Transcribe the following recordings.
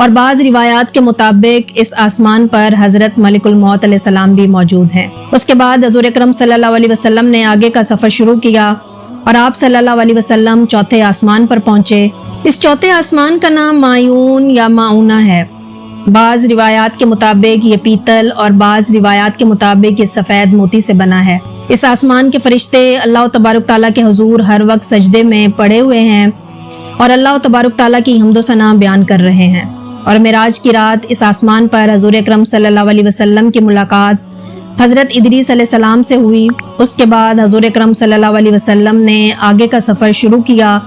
اور بعض روایات کے مطابق اس آسمان پر حضرت ملک الموت علیہ السلام بھی موجود ہیں۔ اس کے بعد حضور اکرم صلی اللہ علیہ وسلم نے آگے کا سفر شروع کیا اور آپ صلی اللہ علیہ وسلم چوتھے آسمان پر پہنچے۔ اس چوتھے آسمان کا نام مایون یا معونہ ہے۔ بعض روایات کے مطابق یہ پیتل اور بعض روایات کے مطابق یہ سفید موتی سے بنا ہے۔ اس آسمان کے فرشتے اللہ تبارک تعالیٰ کے حضور ہر وقت سجدے میں پڑے ہوئے ہیں اور اللہ تبارک تعالیٰ کی حمد و ثنا بیان کر رہے ہیں۔ اور معراج کی رات اس آسمان پر حضور اکرم صلی اللہ علیہ وسلم کی ملاقات حضرت ادریس علیہ السلام سے ہوئی۔ اس کے بعد حضور اکرم صلی اللہ علیہ وسلم نے آگے کا سفر شروع کیا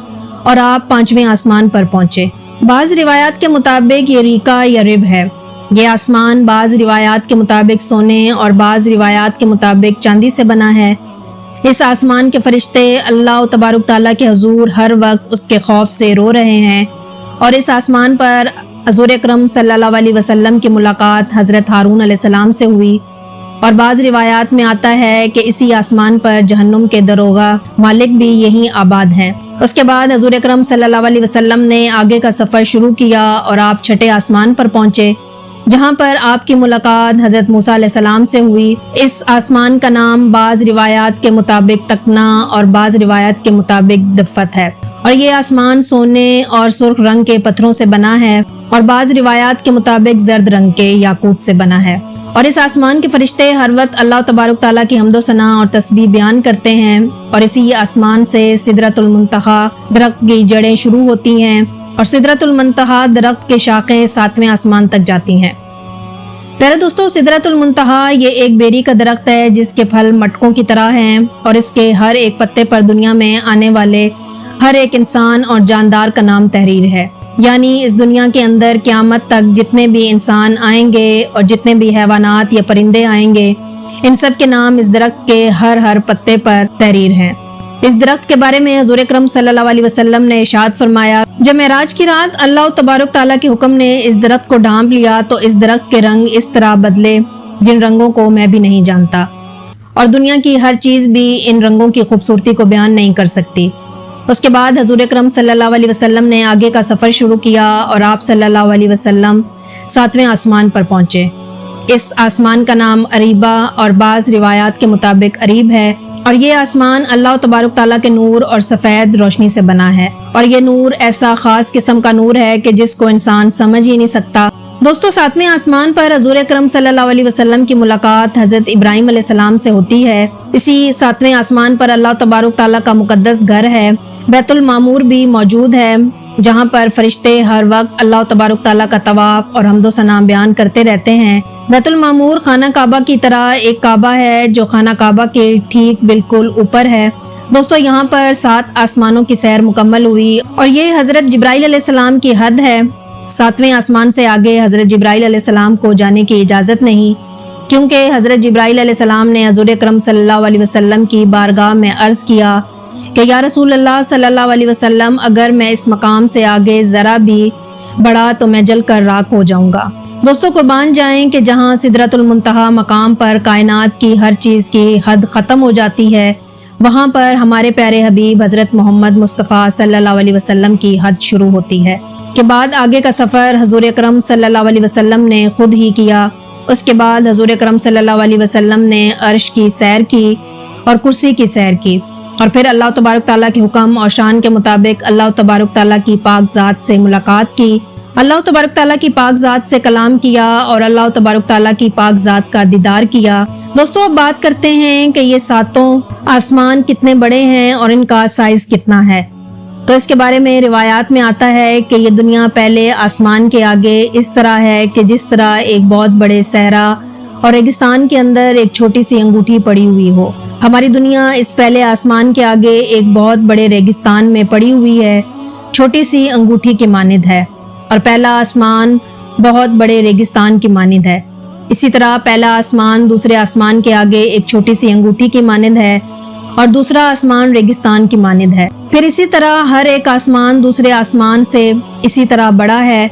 اور آپ 5ویں آسمان پر پہنچے۔ بعض روایات کے مطابق یہ ریکا یا رب ہے۔ یہ آسمان بعض روایات کے مطابق سونے اور بعض روایات کے مطابق چاندی سے بنا ہے۔ اس آسمان کے فرشتے اللہ تبارک تعالیٰ کے حضور ہر وقت اس کے خوف سے رو رہے ہیں، اور اس آسمان پر حضور اکرم صلی اللہ علیہ وسلم کی ملاقات حضرت ہارون علیہ السلام سے ہوئی۔ اور بعض روایات میں آتا ہے کہ اسی آسمان پر جہنم کے دروغہ مالک بھی یہیں آباد ہیں۔ اس کے بعد حضور اکرم صلی اللہ علیہ وسلم نے آگے کا سفر شروع کیا اور آپ 6 آسمان پر پہنچے، جہاں پر آپ کی ملاقات حضرت موسیٰ علیہ السلام سے ہوئی۔ اس آسمان کا نام بعض روایات کے مطابق تکنا اور بعض روایات کے مطابق دفت ہے، اور یہ آسمان سونے اور سرخ رنگ کے پتھروں سے بنا ہے، اور بعض روایات کے مطابق زرد رنگ کے یاقوت سے بنا ہے۔ اور اس آسمان کے فرشتے ہر وقت اللہ تبارک تعالیٰ کی حمد و ثنا اور تسبیح بیان کرتے ہیں، اور اسی آسمان سے سدرۃ المنتہا درخت کی جڑیں شروع ہوتی ہیں، اور سدرۃ المنتہا درخت کے شاخیں 7ویں آسمان تک جاتی ہیں۔ پیارے دوستو، سدرۃ المنتہا یہ ایک بیری کا درخت ہے جس کے پھل مٹکوں کی طرح ہیں، اور اس کے ہر ایک پتے پر دنیا میں آنے والے ہر ایک انسان اور جاندار کا نام تحریر ہے۔ یعنی اس دنیا کے اندر قیامت تک جتنے بھی انسان آئیں گے اور جتنے بھی حیوانات یا پرندے آئیں گے، ان سب کے نام اس درخت کے ہر پتے پر تحریر ہیں۔ اس درخت کے بارے میں حضور اکرم صلی اللہ علیہ وسلم نے ارشاد فرمایا، جب معراج کی رات اللہ تبارک تعالیٰ کے حکم نے اس درخت کو ڈھانپ لیا تو اس درخت کے رنگ اس طرح بدلے جن رنگوں کو میں بھی نہیں جانتا، اور دنیا کی ہر چیز بھی ان رنگوں کی خوبصورتی کو بیان نہیں کر سکتی۔ اس کے بعد حضور اکرم صلی اللہ علیہ وسلم نے آگے کا سفر شروع کیا اور آپ صلی اللہ علیہ وسلم 7ویں آسمان پر پہنچے۔ اس آسمان کا نام اریبہ اور بعض روایات کے مطابق اریب ہے، اور یہ آسمان اللہ تبارک تعالیٰ کے نور اور سفید روشنی سے بنا ہے، اور یہ نور ایسا خاص قسم کا نور ہے کہ جس کو انسان سمجھ ہی نہیں سکتا۔ دوستو، 7ویں آسمان پر حضور اکرم صلی اللہ علیہ وسلم کی ملاقات حضرت ابراہیم علیہ السلام سے ہوتی ہے۔ اسی 7ویں آسمان پر اللہ تبارک تعالیٰ کا مقدس گھر ہے، بیت المعمور بھی موجود ہے، جہاں پر فرشتے ہر وقت اللہ تبارک تعالیٰ کا طواف اور حمد و ثنا بیان کرتے رہتے ہیں۔ بیت المعمور خانہ کعبہ کی طرح ایک کعبہ ہے جو خانہ کعبہ کے ٹھیک بالکل اوپر ہے۔ دوستو، یہاں پر 7 آسمانوں کی سیر مکمل ہوئی، اور یہ حضرت جبرائیل علیہ السلام کی حد ہے۔ 7ویں آسمان سے آگے حضرت جبرائیل علیہ السلام کو جانے کی اجازت نہیں، کیونکہ حضرت جبرائیل علیہ السلام نے حضور اکرم صلی اللہ علیہ وسلم کی بارگاہ میں عرض کیا کہ یا رسول اللہ صلی اللہ علیہ وسلم، اگر میں اس مقام سے آگے ذرا بھی بڑھا تو میں جل کر راکھ ہو جاؤں گا۔ دوستو، قربان جائیں کہ جہاں سدرۃ المنتہا مقام پر کائنات کی ہر چیز کی حد ختم ہو جاتی ہے، وہاں پر ہمارے پیارے حبیب حضرت محمد مصطفیٰ صلی اللہ علیہ وسلم کی حد شروع ہوتی ہے۔ کے بعد آگے کا سفر حضور اکرم صلی اللہ علیہ وسلم نے خود ہی کیا۔ اس کے بعد حضور اکرم صلی اللہ علیہ وسلم نے عرش کی سیر کی اور کرسی کی سیر کی، اور پھر اللہ تبارک تعالیٰ کے حکم اور شان کے مطابق اللہ تبارک تعالیٰ کی پاک ذات سے ملاقات کی، اللہ تبارک تعالیٰ کی پاک ذات سے کلام کیا، اور اللہ تبارک تعالیٰ کی پاک ذات کا دیدار کیا۔ دوستو، اب بات کرتے ہیں کہ یہ 7 آسمان کتنے بڑے ہیں اور ان کا سائز کتنا ہے۔ تو اس کے بارے میں روایات میں آتا ہے کہ یہ دنیا پہلے آسمان کے آگے اس طرح ہے کہ جس طرح ایک بہت بڑے صحرا اور ریگستان کے اندر ایک چھوٹی سی انگوٹھی پڑی ہوئی ہو۔ ہماری دنیا اس پہلے آسمان کے آگے ایک بہت بڑے ریگستان میں پڑی ہوئی ہے، چھوٹی سی انگوٹھی کی مانند ہے، اور پہلا آسمان بہت بڑے ریگستان کی مانند ہے۔ اسی طرح پہلا آسمان دوسرے آسمان کے آگے ایک چھوٹی سی انگوٹھی کی مانند ہے، اور دوسرا آسمان ریگستان کی مانند ہے۔ پھر اسی طرح ہر ایک آسمان دوسرے آسمان سے اسی طرح بڑا ہے۔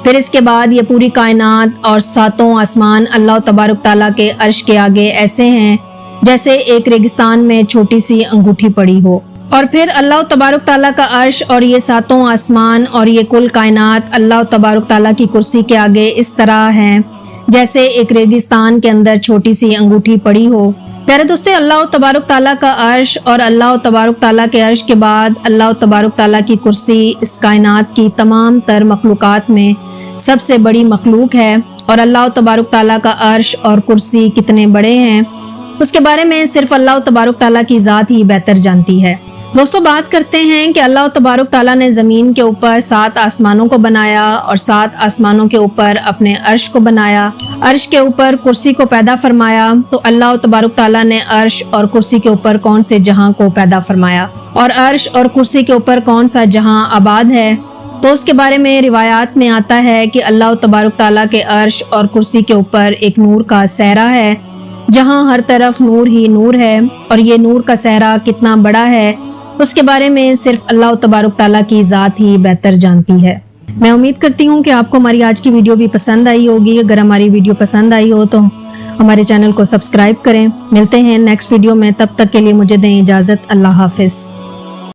پھر اس کے بعد یہ پوری کائنات اور 7 آسمان اللہ تبارک تعالیٰ کے عرش کے آگے ایسے ہیں جیسے ایک ریگستان میں چھوٹی سی انگوٹھی پڑی ہو۔ اور پھر اللہ تبارک تعالیٰ کا عرش اور یہ ساتوں آسمان اور یہ کل کائنات اللہ تبارک تعالیٰ کی کرسی کے آگے اس طرح ہیں جیسے ایک ریگستان کے اندر چھوٹی سی انگوٹھی پڑی ہو۔ پیارے دوستو، اللہ تبارک تعالیٰ کا عرش اور اللہ تبارک تعالیٰ کے عرش کے بعد اللہ تبارک تعالیٰ کی کرسی اس کائنات کی تمام تر مخلوقات میں سب سے بڑی مخلوق ہے، اور اللہ تبارک تعالیٰ کا عرش اور کرسی کتنے بڑے ہیں اس کے بارے میں صرف اللہ تبارک تعالیٰ کی ذات ہی بہتر جانتی ہے۔ دوستو، بات کرتے ہیں کہ اللہ تبارک تعالیٰ نے زمین کے اوپر 7 آسمانوں کو بنایا اور 7 آسمانوں کے اوپر اپنے عرش کو بنایا، عرش کے اوپر کرسی کو پیدا فرمایا، تو اللہ تبارک تعالیٰ نے عرش اور کرسی کے اوپر کون سے جہاں کو پیدا فرمایا اور عرش اور کرسی کے اوپر کون سا جہاں آباد ہے؟ تو اس کے بارے میں روایات میں آتا ہے کہ اللہ تبارک تعالیٰ کے عرش اور کرسی کے اوپر ایک نور کا صحرا ہے جہاں ہر طرف نور ہی نور ہے، اور یہ نور کا صحرا کتنا بڑا ہے اس کے بارے میں صرف اللہ تبارک تعالیٰ کی ذات ہی بہتر جانتی ہے۔ میں امید کرتی ہوں کہ آپ کو ہماری آج کی ویڈیو بھی پسند آئی ہوگی۔ اگر ہماری ویڈیو پسند آئی ہو تو ہمارے چینل کو سبسکرائب کریں۔ ملتے ہیں نیکسٹ ویڈیو میں، تب تک کے لیے مجھے دیں اجازت۔ اللہ حافظ۔